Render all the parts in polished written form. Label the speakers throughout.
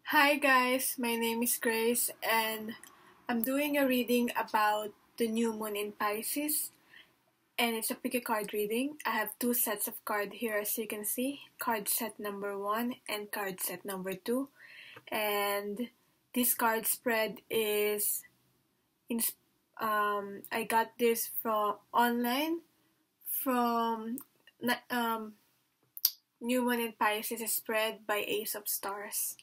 Speaker 1: Hi guys, my name is Grace and I'm doing a reading about the new moon in Pisces, and it's a pick a card reading. I have two sets of cards here as you can see, card set number 1 and card set number 2, and this card spread is I got this from online from New Moon in Pisces is spread by Ace of Stars.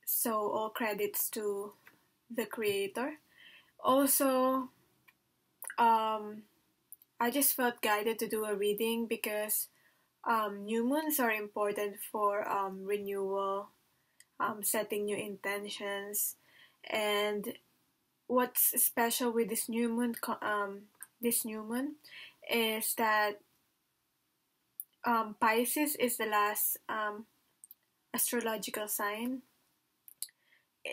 Speaker 1: So all credits to the creator. Also, I just felt guided to do a reading because new moons are important for renewal, setting new intentions, and what's special with this new moon is that Pisces is the last astrological sign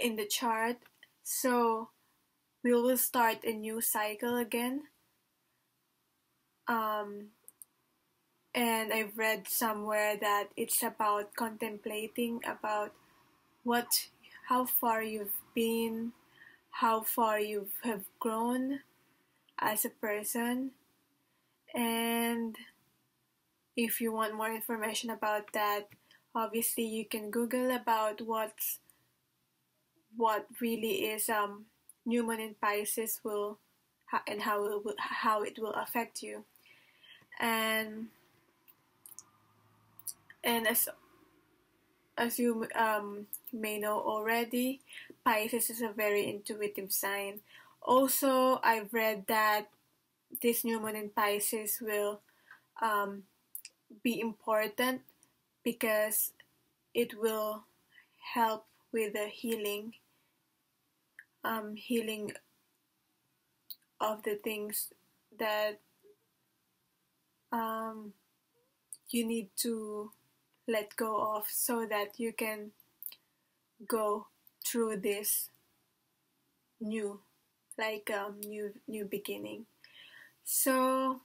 Speaker 1: in the chart, so we will start a new cycle again. And I've read somewhere that it's about contemplating about how far you've been, how far you have grown as a person, and if you want more information about that, obviously you can Google about what really is new moon in Pisces will and how it will affect you. And as you may know already, Pisces is a very intuitive sign. Also, I've read that this new moon in Pisces will be important because it will help with the healing of the things that you need to let go of so that you can go through this new beginning. So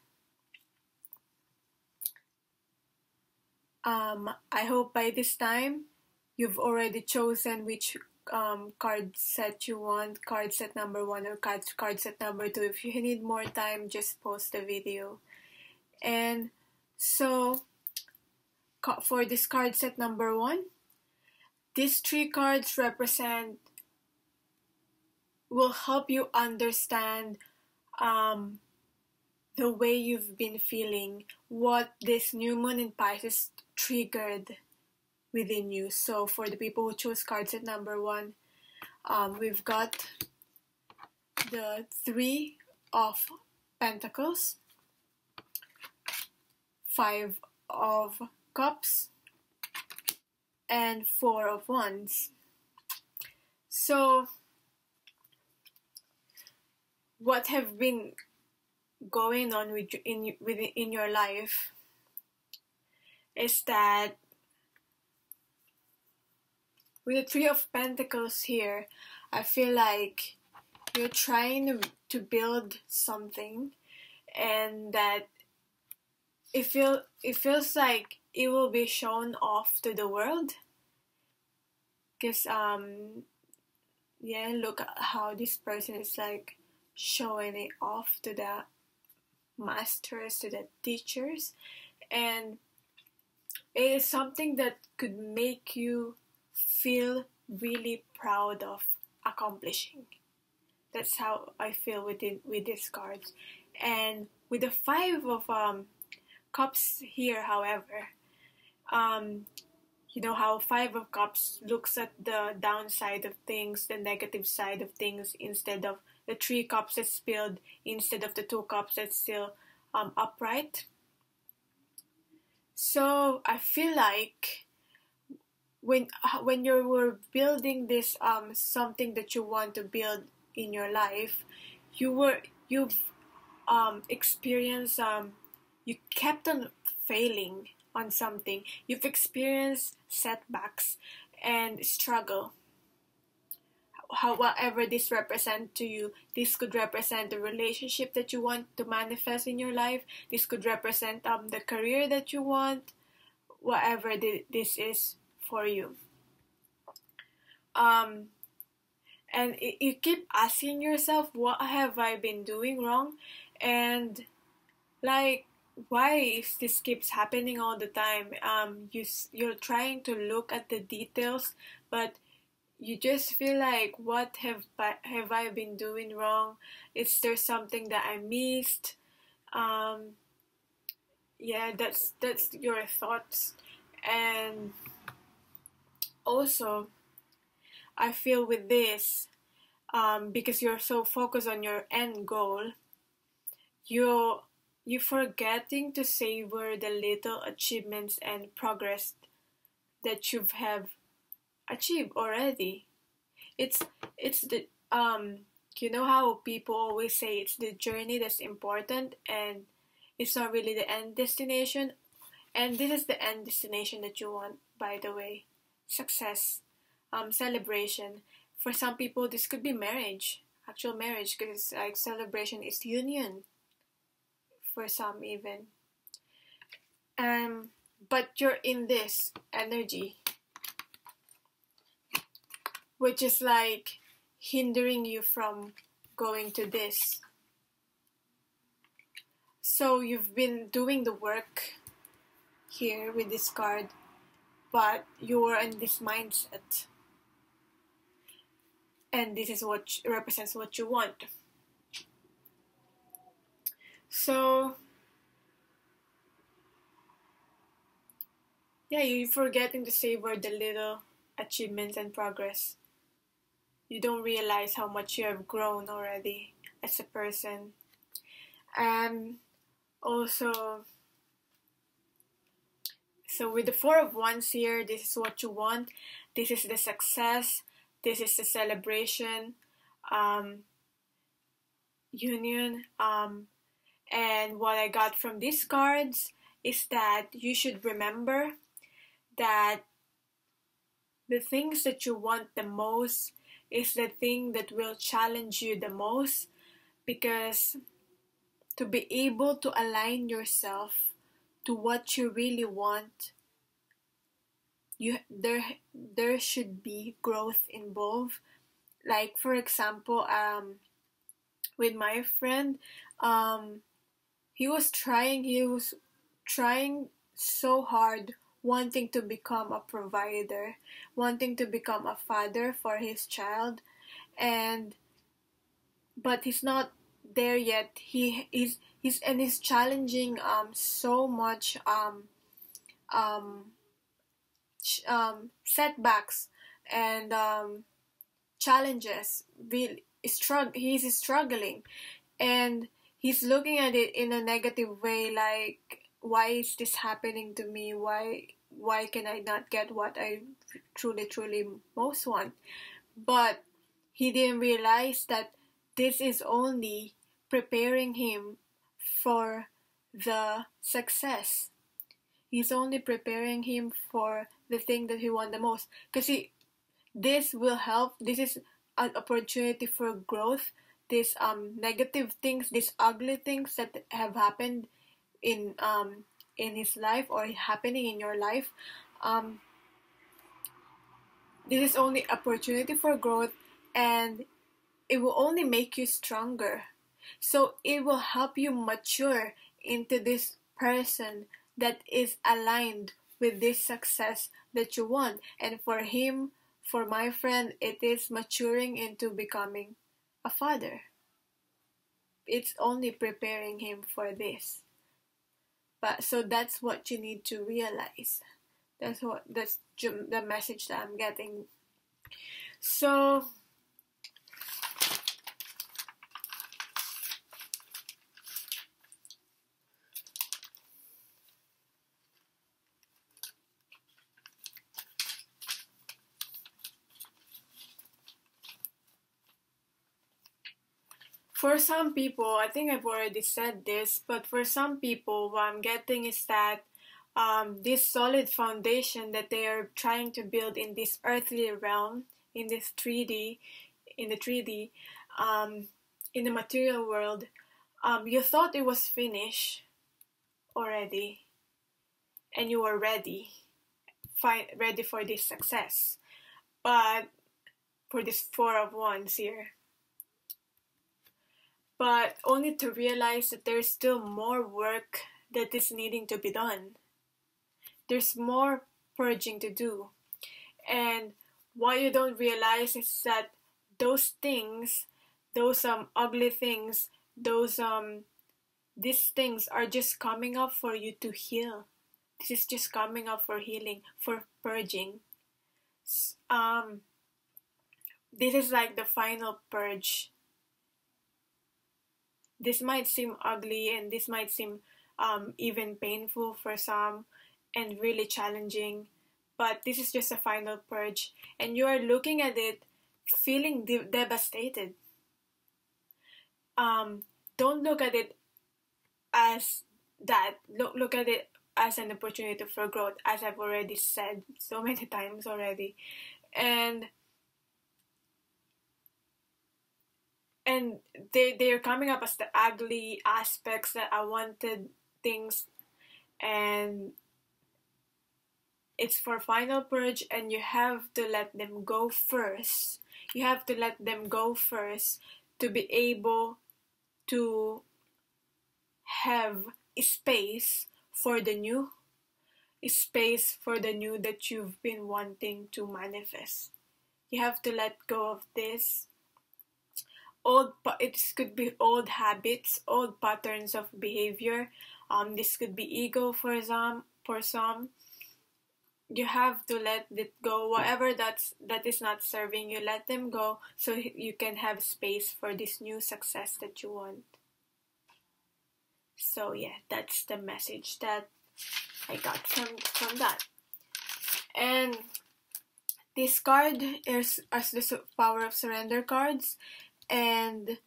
Speaker 1: I hope by this time you've already chosen which card set you want, card set number 1 or card set number 2. If you need more time, just pause the video. And so for this card set number 1, these 3 cards will help you understand the way you've been feeling, what this new moon in Pisces triggered within you. So for the people who chose card set number 1, we've got the 3 of Pentacles, 5 of Cups, and 4 of Wands. So what have been going on in your life is that with the 3 of Pentacles here, I feel like you're trying to build something, and that it feels like it will be shown off to the world. Because look at how this person is like showing it off to the masters, to the teachers, and it is something that could make you feel really proud of accomplishing. That's how I feel with these cards. And with the 5 of Cups here, however, you know how 5 of Cups looks at the downside of things, the negative side of things, instead of the 3 cups that's spilled, instead of the 2 cups that's still upright. So I feel like when you were building this something that you want to build in your life, you've experienced you kept on failing on something. You've experienced setbacks and struggle. However this represent to you, this could represent the relationship that you want to manifest in your life. This could represent the career that you want, whatever this is for you. and you keep asking yourself, what have I been doing wrong? And like, why is this keeps happening all the time? You're trying to look at the details, but you just feel like, what have I been doing wrong? Is there something that I missed? Yeah, that's your thoughts. And also, I feel with this, because you're so focused on your end goal, you you're forgetting to savor the little achievements and progress that you have achieved already. It's it's the you know how people always say it's the journey that's important, and it's not really the end destination. And this is the end destination that you want, by the way. Success, celebration. For some people, this could be marriage, actual marriage, because like celebration is union for some even. But you're in this energy, which is like hindering you from going to this. So you've been doing the work here with this card, but you're in this mindset, and this is what represents what you want. So yeah, you're forgetting to savor the little achievements and progress. You don't realize how much you have grown already as a person. And also, so with the Four of Wands here, this is what you want. This is the success. This is the celebration, union. And what I got from these cards is that you should remember that the things that you want the most is the thing that will challenge you the most, because to be able to align yourself to what you really want, there should be growth involved. Like for example, with my friend, he was trying so hard, wanting to become a provider, wanting to become a father for his child, and but he's not there yet. He's challenging so much setbacks and challenges. He's struggling, and he's looking at it in a negative way, like, why is this happening to me? Why can I not get what I truly most want? But he didn't realize that this is only preparing him for the success. He's only preparing him for the thing that he wants the most. Because this will help. This is an opportunity for growth. These negative things, these ugly things that have happened in his life or happening in your life, this is only opportunity for growth, and it will only make you stronger. So it will help you mature into this person that is aligned with this success that you want. And for him, for my friend, it is maturing into becoming a father. It's only preparing him for this. But so that's what you need to realize. That's the message that I'm getting. So for some people, I think I've already said this, but for some people, what I'm getting is that this solid foundation that they are trying to build in this earthly realm, in this 3D, in the 3D, in the material world, you thought it was finished already, and you were ready for this success. But for this Four of Wands here. But only to realize that there's still more work that is needing to be done. There's more purging to do. And what you don't realize is that those things, those ugly things, these things are just coming up for you to heal. This is just coming up for healing, for purging. This is like the final purge. This might seem ugly, and this might seem even painful for some, and really challenging, but this is just a final purge, and you are looking at it feeling devastated. Don't look at it as that. Look at it as an opportunity for growth, as I've already said so many times already. And they're coming up as the ugly aspects, that unwanted things, and it's for final purge, and you have to let them go first. You have to let them go first to be able to have space for the new, space for the new that you've been wanting to manifest. You have to let go of this it could be old habits, old patterns of behavior. This could be ego for some. You have to let it go. Whatever that is not serving you, let them go, so you can have space for this new success that you want. So yeah, that's the message that I got from that. And this card is as the Power of Surrender cards, and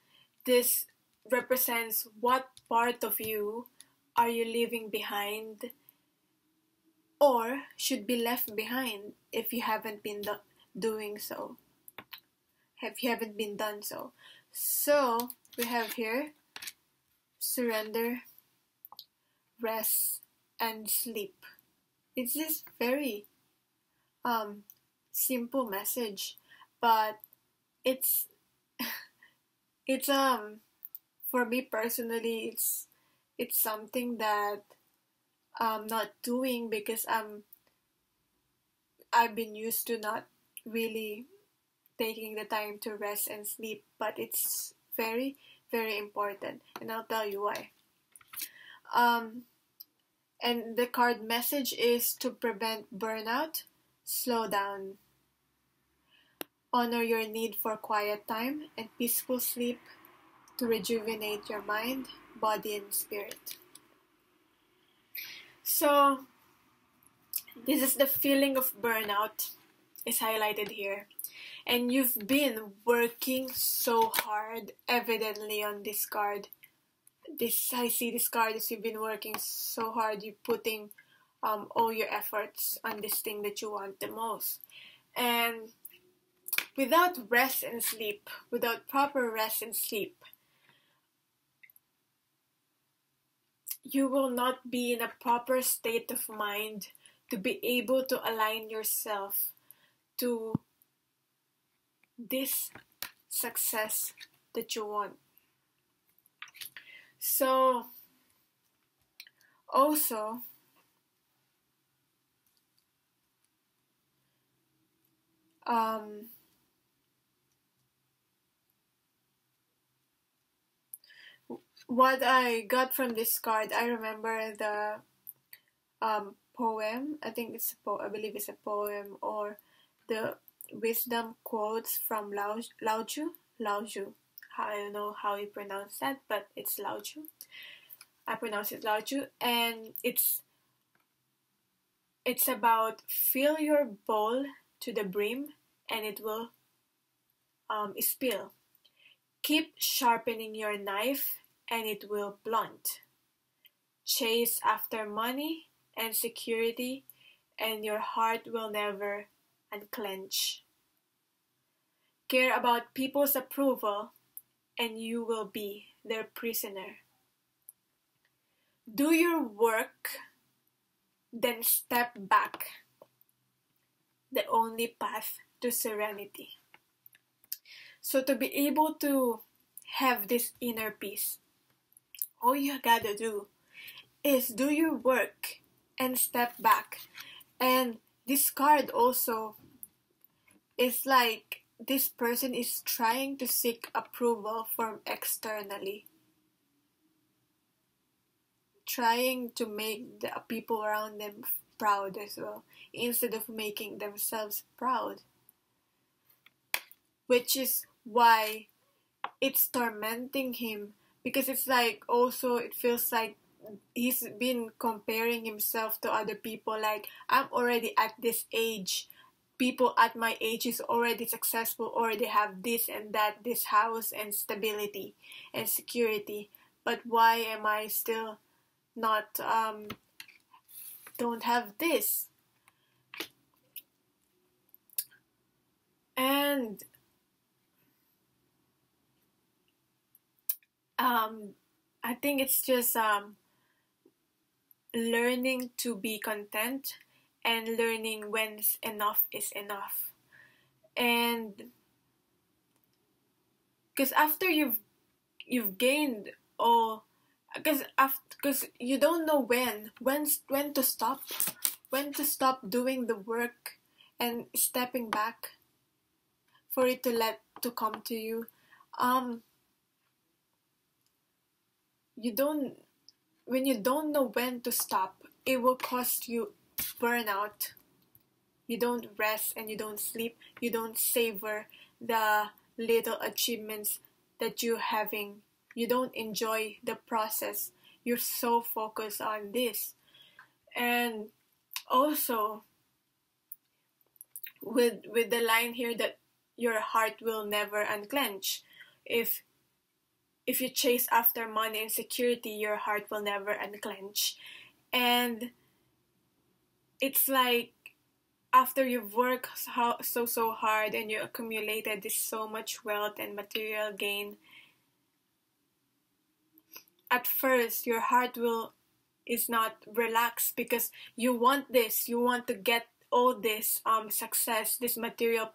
Speaker 1: this represents what part of you are you leaving behind, or should be left behind if you haven't been doing so. If you haven't been done so. So we have here surrender, rest, and sleep. It's this very simple message, but it's for me personally, it's something that I'm not doing because I've been used to not really taking the time to rest and sleep, but it's very, very important, and I'll tell you why. And the card message is to prevent burnout, slow down, honor your need for quiet time and peaceful sleep to rejuvenate your mind, body, and spirit. So, this is the feeling of burnout is highlighted here. And you've been working so hard, evidently, on this card. I see this card as you've been working so hard. You're putting all your efforts on this thing that you want the most. And without rest and sleep, without proper rest and sleep, you will not be in a proper state of mind to be able to align yourself to this success that you want. So, also, what I got from this card, I remember the poem. I think I believe it's a poem, or the wisdom quotes from Lao Tzu. I don't know how you pronounce that, but it's Lao Tzu. I pronounce it Lao Tzu, and it's about fill your bowl to the brim, and it will spill. Keep sharpening your knife, and it will blunt. Chase after money and security, and your heart will never unclench. Care about people's approval, and you will be their prisoner. Do your work, then step back. The only path to serenity. So to be able to have this inner peace, all you gotta do is do your work and step back. And this card also is like this person is trying to seek approval from externally, trying to make the people around them proud as well, instead of making themselves proud. Which is why it's tormenting him, because it's like also it feels like he's been comparing himself to other people, like I'm already at this age, people at my age is already successful, already have this and that, this house and stability and security, but why am I still not don't have this? And I think it's just learning to be content and learning when enough is enough. And because after you've gained all, because you don't know when to stop doing the work and stepping back for it to let to come to you. You don't When you don't know when to stop, it will cost you burnout. You don't rest and you don't sleep. You don't savor the little achievements that you're having. You don't enjoy the process. You're so focused on this. And also with the line here that your heart will never unclench. If you chase after money and security, your heart will never unclench. And it's like after you've worked so hard and you accumulated this so much wealth and material gain, at first your heart is not relaxed, because you want this, you want to get all this success, this material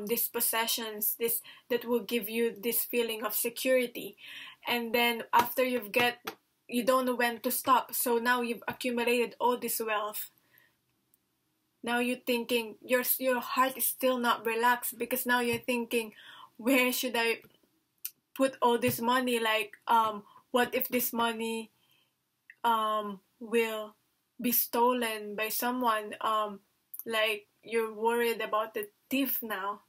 Speaker 1: these possessions, this that will give you this feeling of security. And then after you don't know when to stop, so now you've accumulated all this wealth. Now you're thinking your heart is still not relaxed, because now you're thinking, where should I put all this money? Like what if this money will be stolen by someone? Like you're worried about the thief now.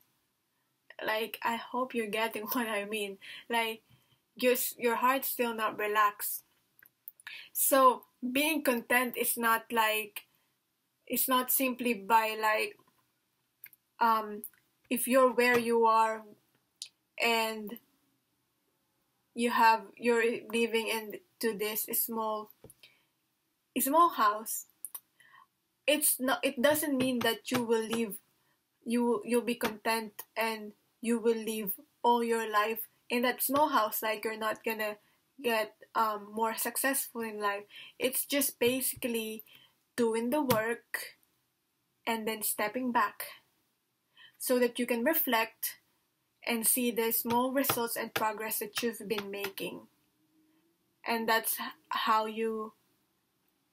Speaker 1: Like, I hope you're getting what I mean. Like, your heart's still not relaxed. So being content is not like, it's not simply by like if you're where you are and you're living into this small house. It doesn't mean that you will live, you'll be content and you will live all your life in that small house. Like, you're not gonna get more successful in life. It's just basically doing the work and then stepping back so that you can reflect and see the small results and progress that you've been making. And that's how you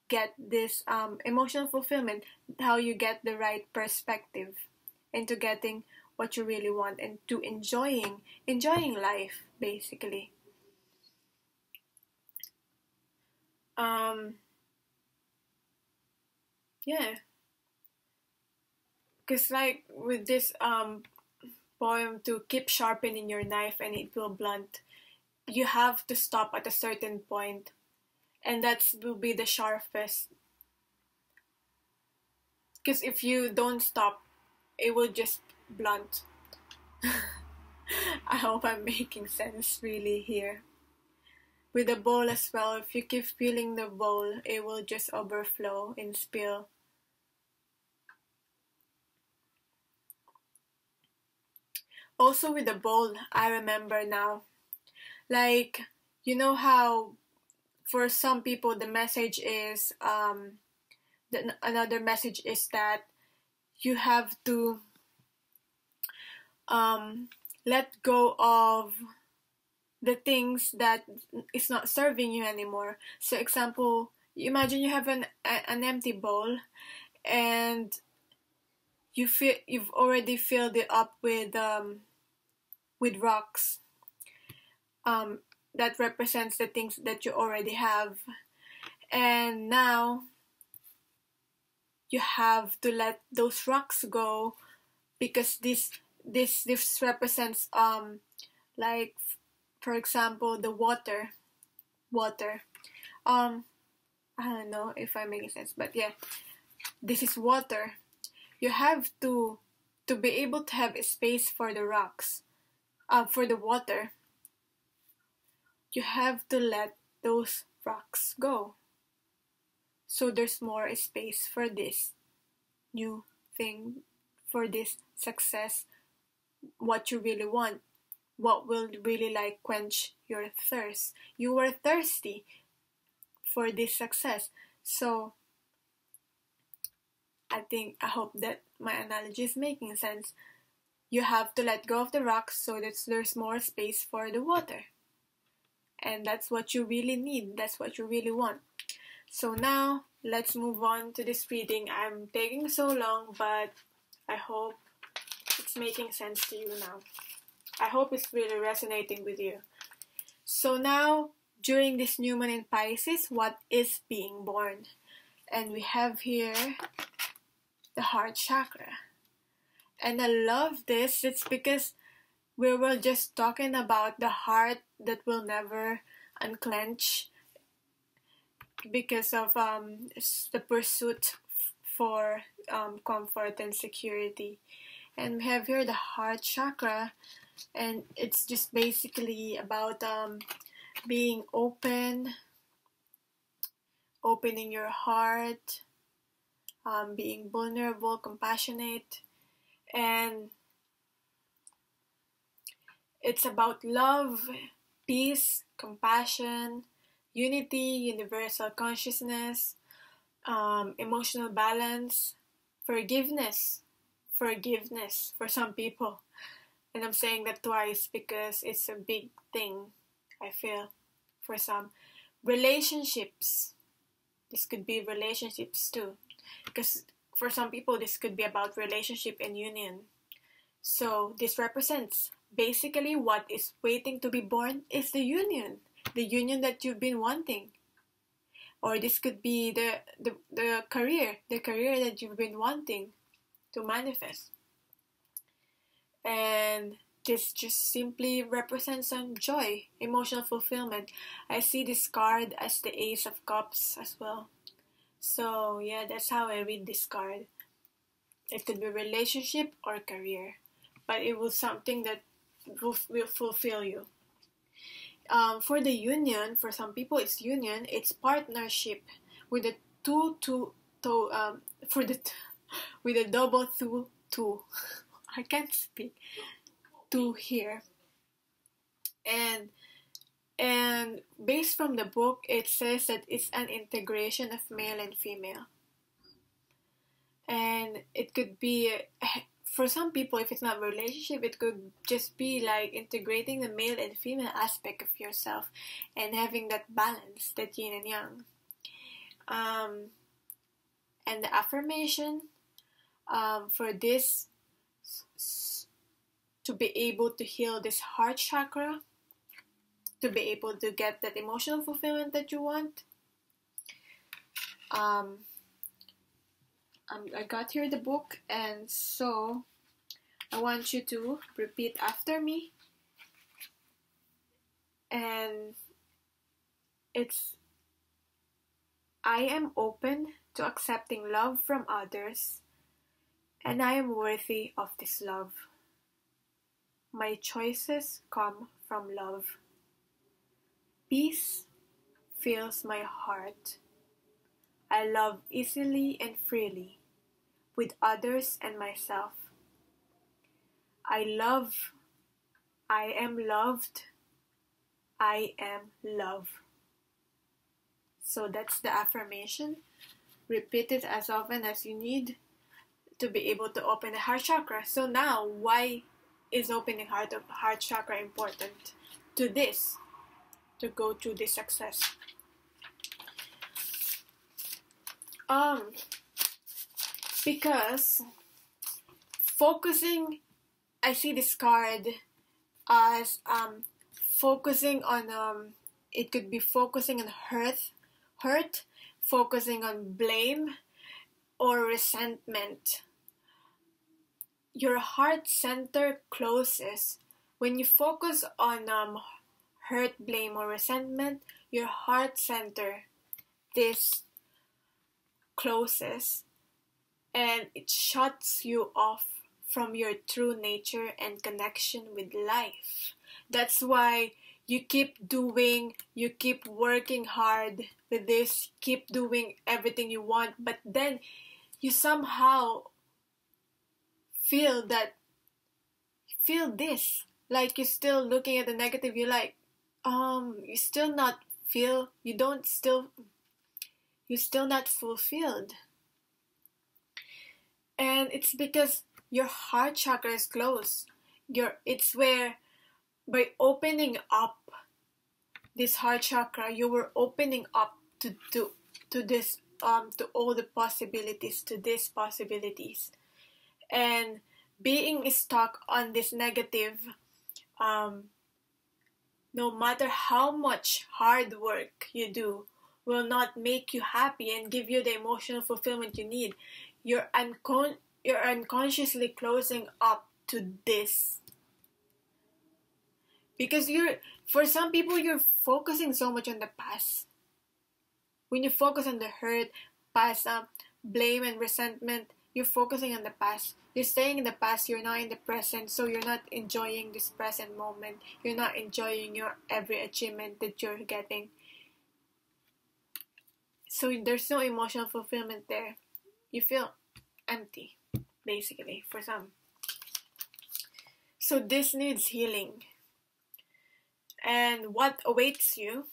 Speaker 1: get this emotional fulfillment, how you get the right perspective into getting what you really want and to enjoying life, basically. Yeah, because like with this poem, to keep sharpening your knife and it will blunt, you have to stop at a certain point, and that will be the sharpest. Because if you don't stop, it will just blunt. I hope I'm making sense really here. With the bowl as well, if you keep filling the bowl, it will just overflow and spill. Also with the bowl, I remember now, like, you know how for some people the message is another message is that you have to let go of the things that is not serving you anymore. So example, imagine you have an empty bowl, and you've already filled it up with rocks. That represents the things that you already have, and now you have to let those rocks go, because this represents like, for example, the water. I don't know if I'm making sense, but yeah, this is water. You have to be able to have a space for the rocks, for the water. You have to let those rocks go, so there's more space for this new thing, for this success, what you really want, what will really like quench your thirst. You were thirsty for this success. So I hope that my analogy is making sense. You have to let go of the rocks so that there's more space for the water. And that's what you really need. That's what you really want. So now, let's move on to this reading. I'm taking so long, but I hope it's making sense to you now. I hope it's really resonating with you. So now, during this new moon in Pisces, what is being born? And we have here the heart chakra. And I love this. It's because we were just talking about the heart that will never unclench because of the pursuit for comfort and security. And we have here the heart chakra, and it's just basically about being open, opening your heart, being vulnerable, compassionate, and it's about love, peace, compassion, unity, universal consciousness, emotional balance, forgiveness for some people. And I'm saying that twice because it's a big thing, I feel, for some. Relationships. This could be relationships too. Because for some people, this could be about relationship and union. So this represents basically what is waiting to be born is the union that you've been wanting. Or this could be the career that you've been wanting to manifest. And this just simply represents some joy, emotional fulfillment. I see this card as the Ace of Cups as well. So yeah, that's how I read this card. It could be relationship or career, but it was something that will fulfill you. For the union, for some people it's union, it's partnership with the with a double two. I can't speak. Two here. And based from the book, it says that it's an integration of male and female. And it could be, for some people, if it's not a relationship, it could just be like integrating the male and female aspect of yourself and having that balance, that yin and yang. And the affirmation for this, to be able to heal this heart chakra, to be able to get that emotional fulfillment that you want. I got here the book, and so I want you to repeat after me. And it's, I am open to accepting love from others, and I am worthy of this love. My choices come from love. Peace fills my heart. I love easily and freely, with others and myself. I am loved, I am love. So that's the affirmation. Repeat it as often as you need to be able to open the heart chakra. So now, why is opening heart chakra important to this, to go through this success? Because focusing, I see this card as focusing on it could be focusing on hurt, focusing on blame or resentment. Your heart center closes when you focus on hurt, blame or resentment. Your heart center, this closes, and it shuts you off from your true nature and connection with life. That's why you keep working hard with this, keep doing everything you want, but then you somehow feel this, like you're still looking at the negative. You're like, you're still not fulfilled. And it's because your heart chakra is closed. It's where, by opening up this heart chakra, you were opening up to this, to all the possibilities, to these possibilities. And being stuck on this negative, no matter how much hard work you do, will not make you happy and give you the emotional fulfillment you need. You're unconsciously closing up to this. Because for some people, you're focusing so much on the past. When you focus on the hurt, past, blame and resentment, you're focusing on the past. You're staying in the past, you're not in the present, so you're not enjoying this present moment. You're not enjoying your every achievement that you're getting. So there's no emotional fulfillment there. You feel empty, basically, for some. So this needs healing. And what awaits you?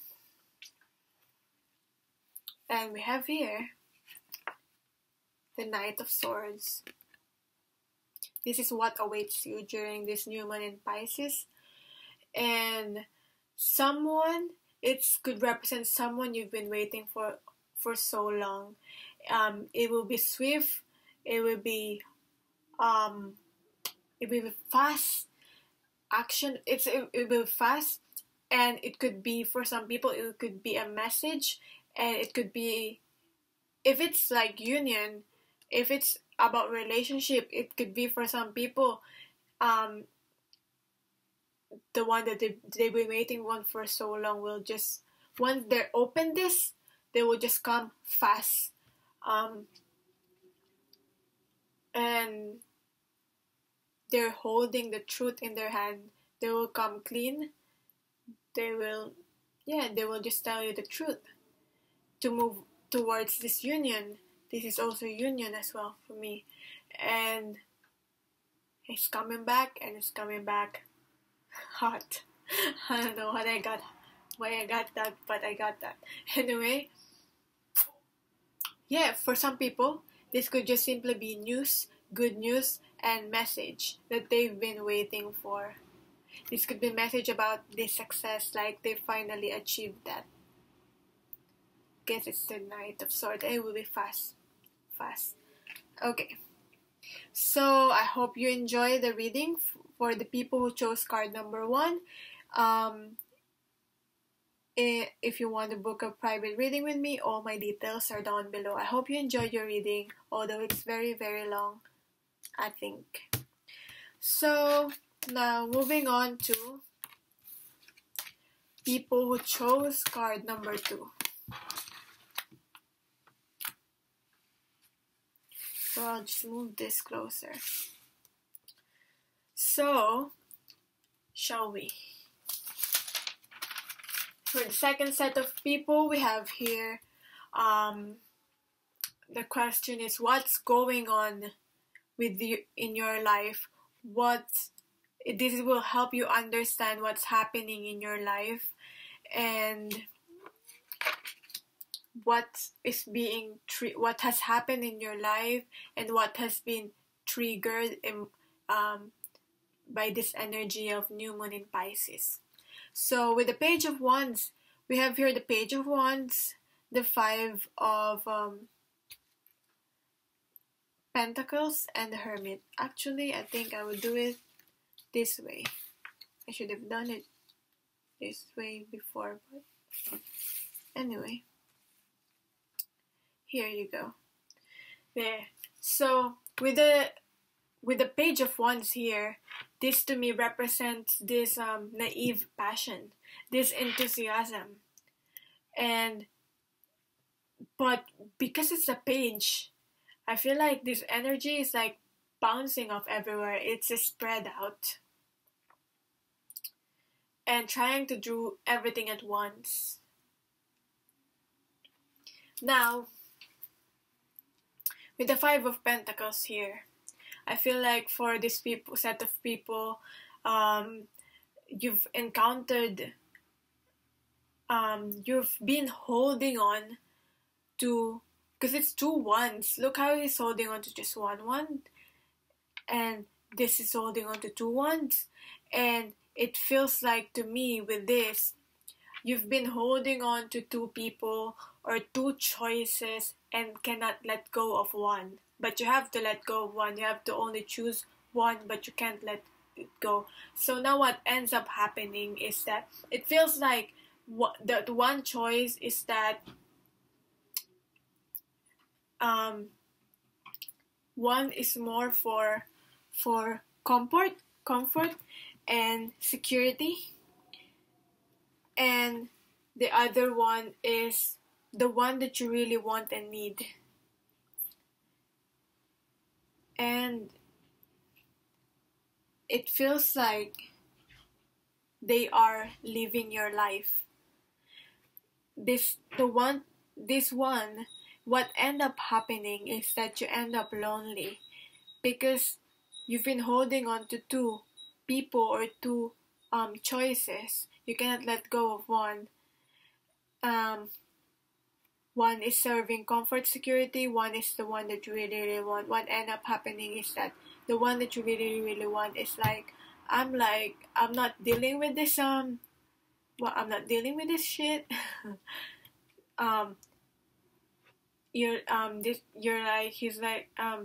Speaker 1: And we have here the Knight of Swords. This is what awaits you during this new moon in Pisces. And it could represent someone you've been waiting for so long. It will be swift. It will be fast action. It will be fast, and it could be, for some people, it could be a message, and it could be, if it's like union, if it's about relationship, it could be, for some people, the one that they've been waiting on for so long will just, once they open this, they will just come fast. And they're holding the truth in their hand. They will come clean. They will just tell you the truth to move towards this union. This is also union as well for me. And it's coming back, and it's coming back hot. I don't know why I got that, but I got that. Anyway, yeah, for some people, this could just simply be news, good news, and message that they've been waiting for. This could be a message about this success, like they finally achieved that. Guess it's the Knight of Swords. It will be fast. Okay. So I hope you enjoy the reading. For the people who chose card number 1, if you want to book a private reading with me, all my details are down below. I hope you enjoyed your reading, although it's very, very long, I think. So now moving on to people who chose card number 2. So I'll just move this closer. So, shall we? For the second set of people, we have here, the question is, what's going on with you in your life? This will help you understand what's happening in your life, and what has happened in your life, and what has been triggered by this energy of new moon in Pisces. So with the Page of Wands, we have here the Page of Wands, the Five of Pentacles, and the Hermit. Actually, I think I would do it this way. I should have done it this way before, but anyway. Here you go. There. So with the Page of Wands here, this to me represents this naive passion, this enthusiasm. But because it's a page, I feel like this energy is like bouncing off everywhere. It's spread out. And trying to do everything at once. Now, with the Five of Pentacles here, I feel like for this set of people, you've encountered, you've been holding on to, because it's two wands. Look how he's holding on to just one wand, and this is holding on to two wands, and it feels like to me with this, you've been holding on to two people or two choices and cannot let go of one. But you have to let go of one. You have to only choose one, but you can't let it go. So now what ends up happening is that it feels like the one choice is that one is more for comfort and security, and the other one is the one that you really want and need. And it feels like they are living your life. This one, what end up happening is that you end up lonely because you've been holding on to two people or two choices. You cannot let go of one. One is serving comfort, security. One is the one that you really, really want. What end up happening is that the one that you really, really want is like, I'm not dealing with this I'm not dealing with this shit.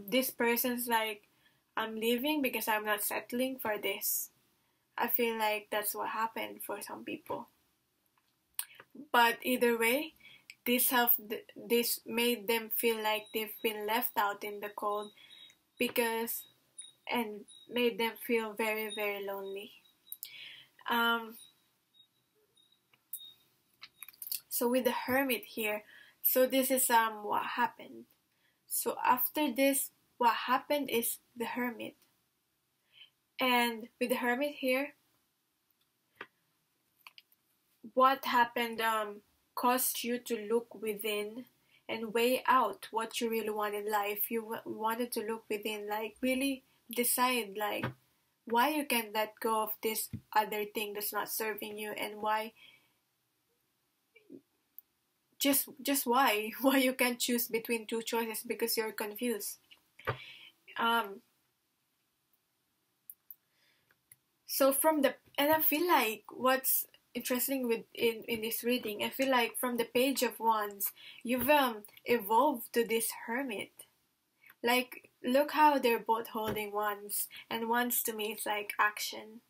Speaker 1: This person's like, I'm leaving because I'm not settling for this. I feel like that's what happened for some people. But either way, this made them feel like they've been left out in the cold and made them feel very, very lonely. So with the Hermit here, so this is what happened. So after this, what happened is the Hermit. And with the Hermit here, what happened caused you to look within and weigh out what you really want in life. You wanted to look within, like really decide like why you can let go of this other thing that's not serving you, and why just why you can't choose between two choices because you're confused. So and I feel like what's interesting in this reading, I feel like from the Page of Wands, you've evolved to this Hermit. Like, look how they're both holding wands, and wands to me is like action,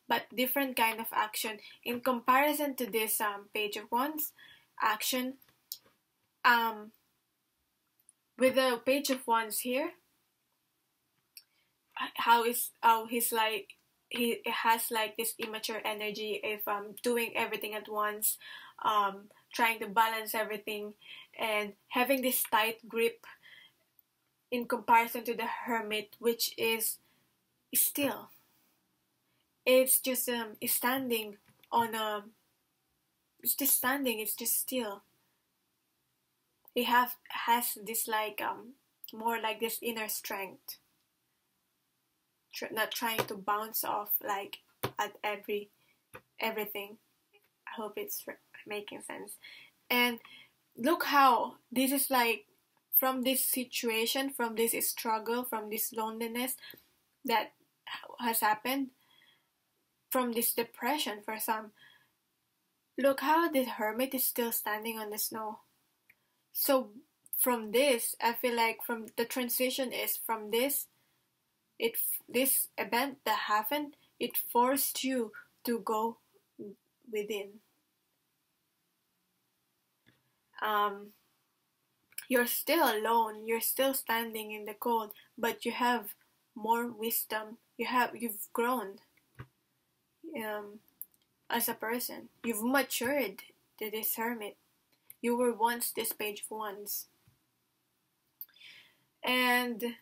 Speaker 1: but different kind of action in comparison to this Page of Wands action. With the Page of Wands here, he's like, he has like this immature energy if doing everything at once, trying to balance everything and having this tight grip, in comparison to the Hermit, which is still. It's just standing on it's just standing, it's just still. It has this like more like this inner strength, not trying to bounce off like at everything. I hope it's making sense. And look how this is like, from this situation, from this struggle, from this loneliness that has happened, from this depression for some. Look how the hermit is still standing on the snow. So from this, I feel like from the transition is from this event that happened, it forced you to go within. You're still alone, you're still standing in the cold, but you have more wisdom. You've grown as a person. You've matured to this hermit. You were once this page of wands. And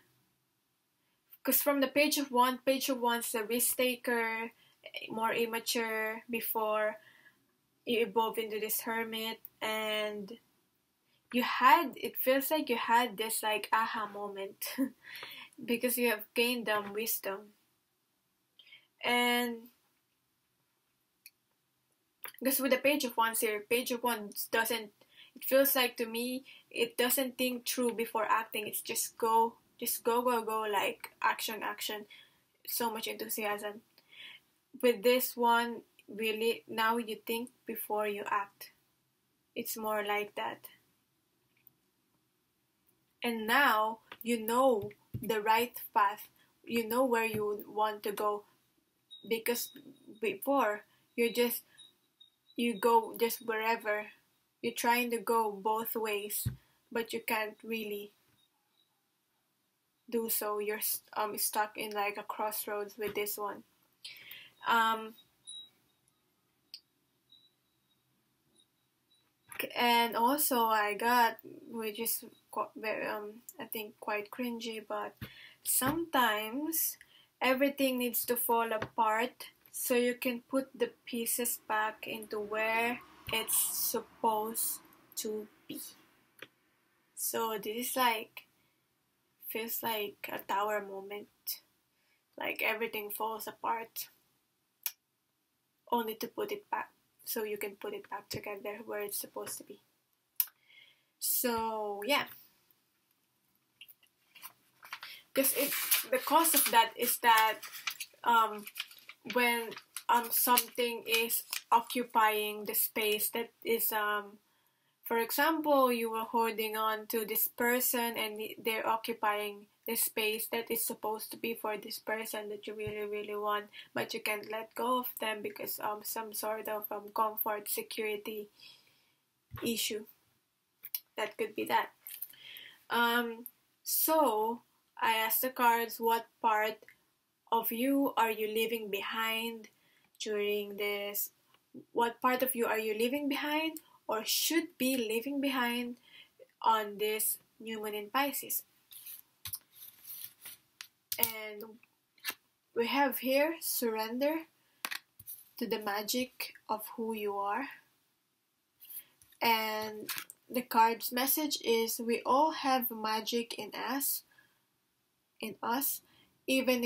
Speaker 1: because from the page of wands, the risk taker, more immature before you evolve into this hermit, and it feels like you had this like aha moment because you have gained wisdom. And because with the page of wands here, page of wands doesn't, it feels like to me, it doesn't think through before acting. It's just go, like action, so much enthusiasm. With this one, really, now you think before you act. It's more like that. And now you know the right path. You know where you want to go. Because before, you go just wherever. You're trying to go both ways, but you can't really do so. You're stuck in like a crossroads with this one. And also I got, which is I think quite cringy, but sometimes everything needs to fall apart so you can put the pieces back into where it's supposed to be. So this is like, feels like a tower moment. Like everything falls apart only to put it back, so you can put it back together where it's supposed to be. So yeah, because the cause of that is that when something is occupying the space that is for example, you were holding on to this person and they're occupying the space that is supposed to be for this person that you really, really want, but you can't let go of them because of some sort of comfort, security issue. That could be that. So I asked the cards, what part of you are you leaving behind during this? What part of you are you leaving behind or should be leaving behind on this new moon in Pisces? And we have here surrender to the magic of who you are. And the card's message is we all have magic in us, even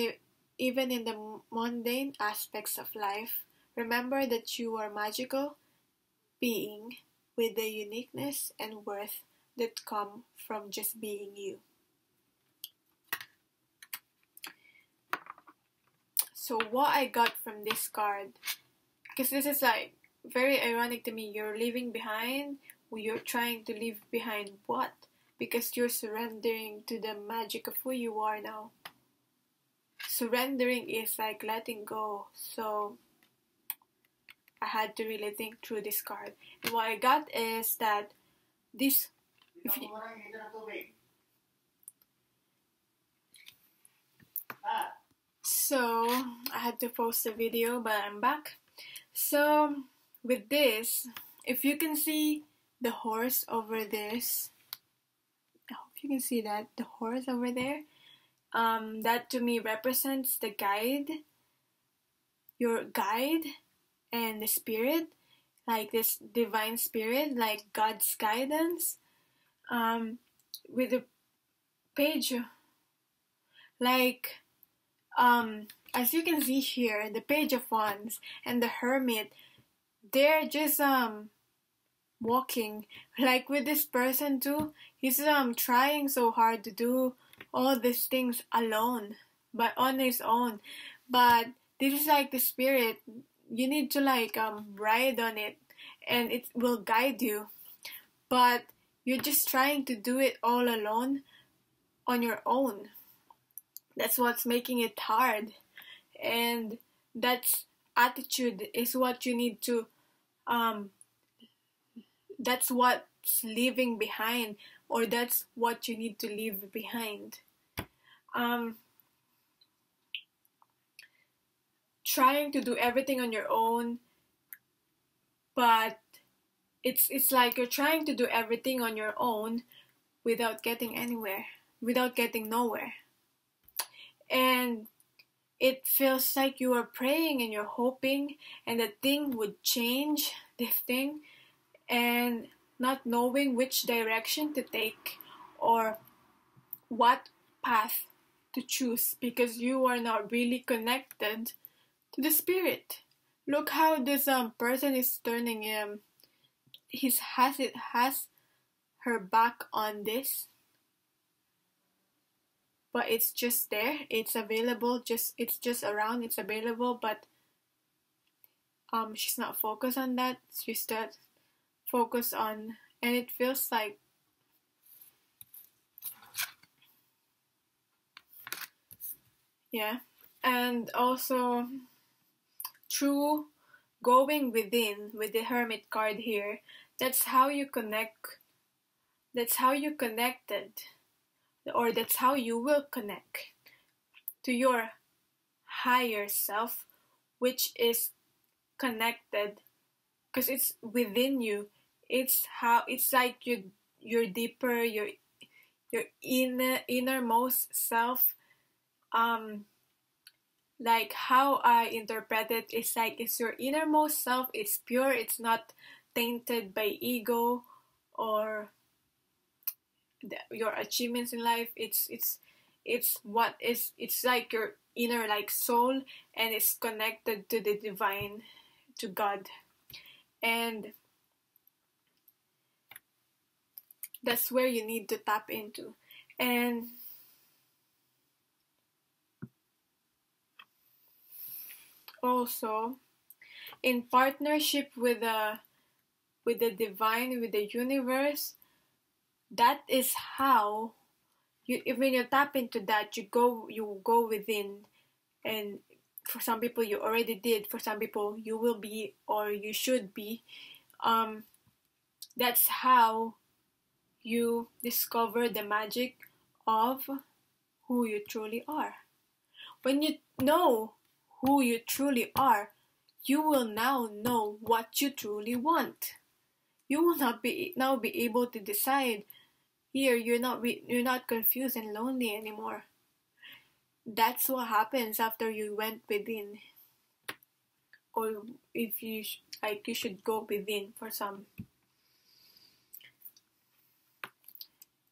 Speaker 1: in the mundane aspects of life. Remember that you are magical being with the uniqueness and worth that come from just being you. So what I got from this card, because this is like very ironic to me, you're leaving behind, or you're trying to leave behind what? Because you're surrendering to the magic of who you are now. Surrendering is like letting go. So I had to really think through this card. And what I got is that this, so I had to post a video, but I'm back. So with this, if you can see the horse over this, I hope you can see that, the horse over there, that to me represents the guide, your guide, and the spirit, like this divine spirit, like God's guidance. With the page, like as you can see here, the page of wands and the hermit, they're just walking, like with this person too. He's trying so hard to do all these things alone, but on his own, but this is like the spirit. You need to like ride on it, and it will guide you. But you're just trying to do it all alone on your own. That's what's making it hard. And that's attitude is what you need to that's what's leaving behind, or that's what you need to leave behind. Trying to do everything on your own, but it's like you're trying to do everything on your own without getting anywhere, without getting nowhere. And it feels like you are praying and you're hoping and the thing would change, this thing, and not knowing which direction to take or what path to choose, because you are not really connected to the spirit. Look how this person is turning has her back on this, but it's just there, it's available, it's just around, it's available, but she's not focused on that. She's just focused on, and it feels like and also through going within with the Hermit card here, that's how you connected, or that's how you will connect to your higher self, which is connected because it's within you. It's like your deeper, your innermost self. Like how I interpret it is like it's your innermost self. It's pure. It's not tainted by ego or your achievements in life. It's like your inner like soul, and it's connected to the divine, to God, and that's where you need to tap into. And also in partnership with the divine, with the universe, that is how when you tap into that, you go within. And for some people you already did, for some people you will be, or you should be. That's how you discover the magic of who you truly are. When you know who you truly are, you will now know what you truly want. You will not be able to decide. Here, you're not confused and lonely anymore. That's what happens after you went within, or if you you should go within for some.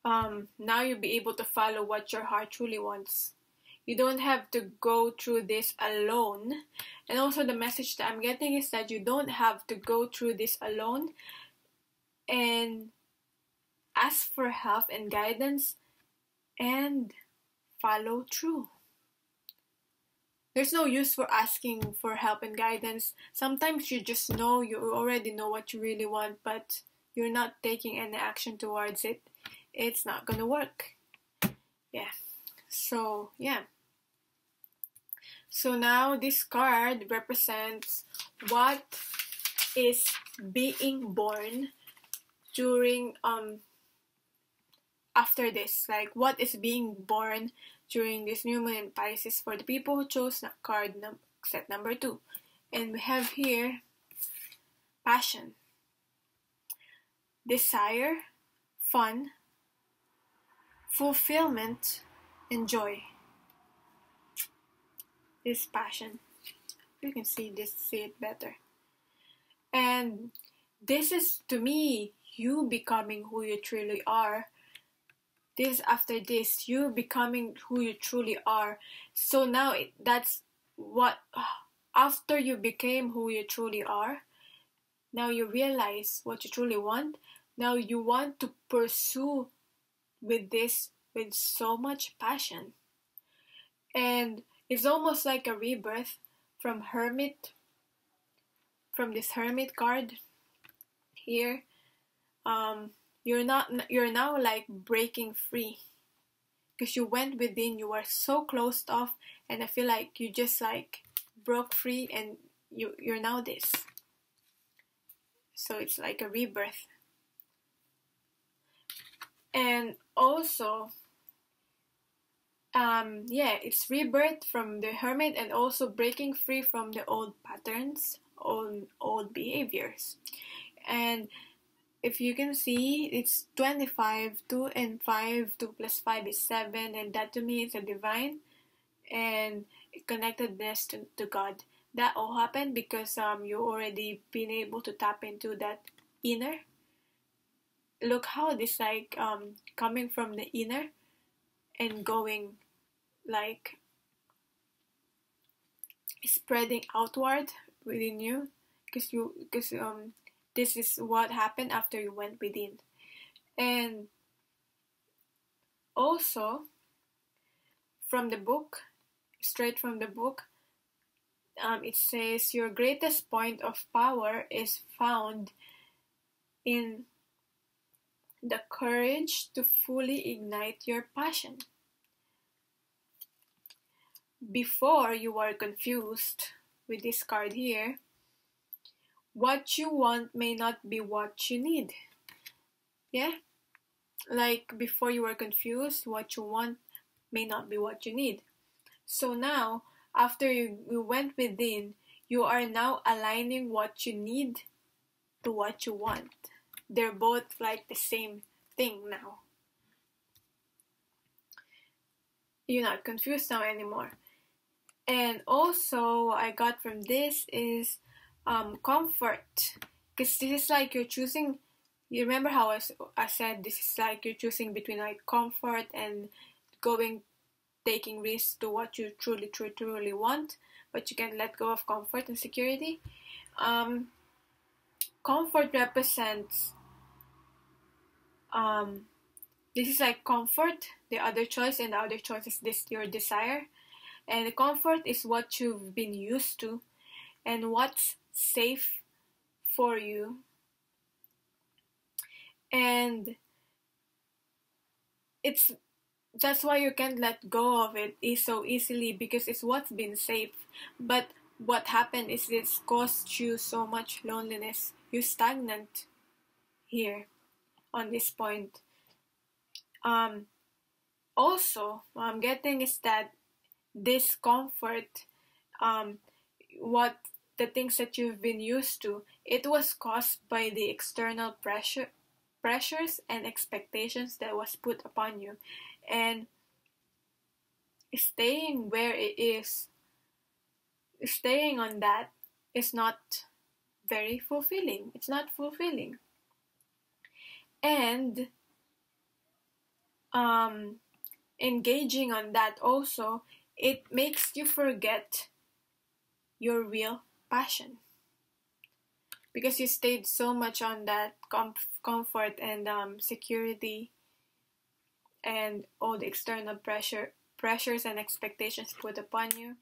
Speaker 1: Now you'll be able to follow what your heart truly wants. You don't have to go through this alone. And also the message that I'm getting is that you don't have to go through this alone, and ask for help and guidance and follow through. There's no use for asking for help and guidance. Sometimes you already know what you really want, but you're not taking any action towards it. It's not gonna work. So now this card represents what is being born during after this, like what is being born during this new moon in Pisces for the people who chose card set number 2. And we have here passion, desire, fun, fulfillment, and joy. This passion, you can see it better. And this is, to me, you becoming who you truly are. After this, you becoming who you truly are. So now that's what, after you became who you truly are, now you realize what you truly want. Now you want to pursue with this with so much passion. And it's almost like a rebirth from Hermit, from this Hermit card here. You're now like breaking free, because you went within, you were so closed off, and I feel like you just like broke free, and you're now this. So it's like a rebirth. And also, it's rebirth from the Hermit, and also breaking free from the old patterns, old behaviors. And if you can see, it's 25, 2 and 5, 2 plus 5 is 7, and that to me is a divine and connectedness to God. That all happened because you already been able to tap into that inner. Look how this like coming from the inner and going like spreading outward within you, because this is what happened after you went within. And also from the book, straight from the book, it says your greatest point of power is found in the courage to fully ignite your passion. Before you were confused with this card here, what you want may not be what you need. Yeah? Like before you were confused, what you want may not be what you need. So now, after you went within, you are now aligning what you need to what you want. They're both like the same thing now. You're not confused now anymore. And also, I got from this is comfort. Because this is like you're choosing, you remember how I said this is like you're choosing between like comfort and taking risks to what you truly want, but you can let go of comfort and security. Comfort represents, this is like comfort, the other choice, and the other choice is this, your desire. And the comfort is what you've been used to and what's safe for you. And that's why you can't let go of it so easily, because it's what's been safe. But what happened is it's caused you so much loneliness. You're stagnant here on this point. Also, what I'm getting is that this comfort, what the things that you've been used to, it was caused by the external pressures and expectations that was put upon you, and staying where it is, staying on that is not very fulfilling. It's not fulfilling. And engaging on that also, it makes you forget your real passion, because you stayed so much on that comfort and security and all the external pressures and expectations put upon you.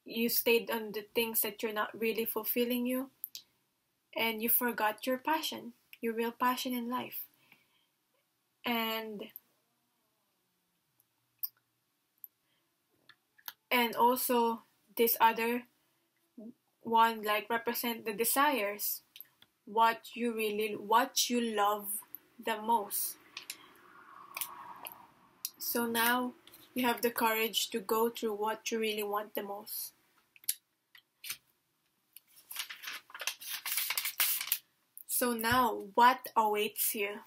Speaker 1: You stayed on the things that you're not really fulfilling you, and you forgot your passion, your real passion in life. And also this other one like represent the desires, what you love the most. So now you have the courage to go through what you really want the most. So now, what awaits you?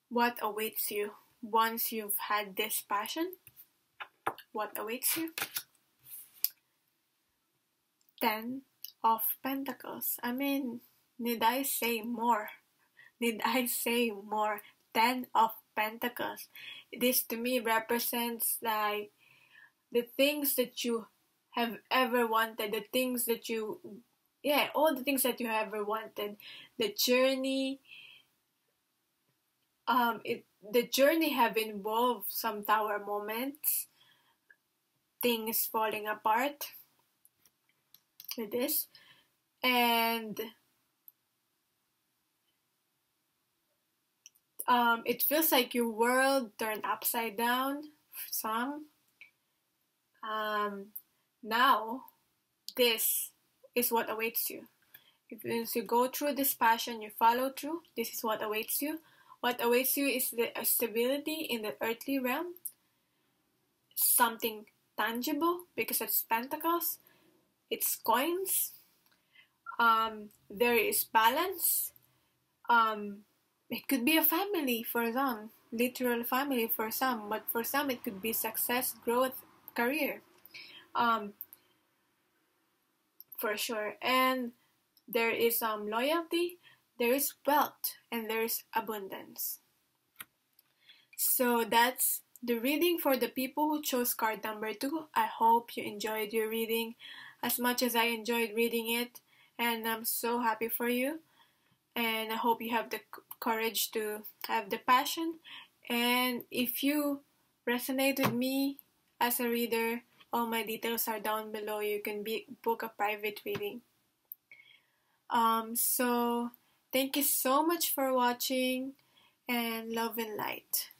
Speaker 1: What awaits you once you've had this passion? What awaits you? 10 of Pentacles. I mean, need I say more? 10 of Pentacles. This to me represents like the things that you have ever wanted, all the things that you ever wanted. The journey, the journey have involved some tower moments, things falling apart with this, and it feels like your world turned upside down for some. Now this is what awaits you. If you go through this passion, you follow through, this is what awaits you. What awaits you is the stability in the earthly realm, something tangible, because it's pentacles, it's coins. There is balance. It could be a family for some, literal family for some, but for some it could be success, growth, career, for sure. And there is loyalty, there is wealth, and there is abundance. So that's the reading for the people who chose card number 2. I hope you enjoyed your reading as much as I enjoyed reading it, and I'm so happy for you. And I hope you have the courage to have the passion. And if you resonate with me as a reader, all my details are down below. You can book a private reading. So thank you so much for watching, and love and light.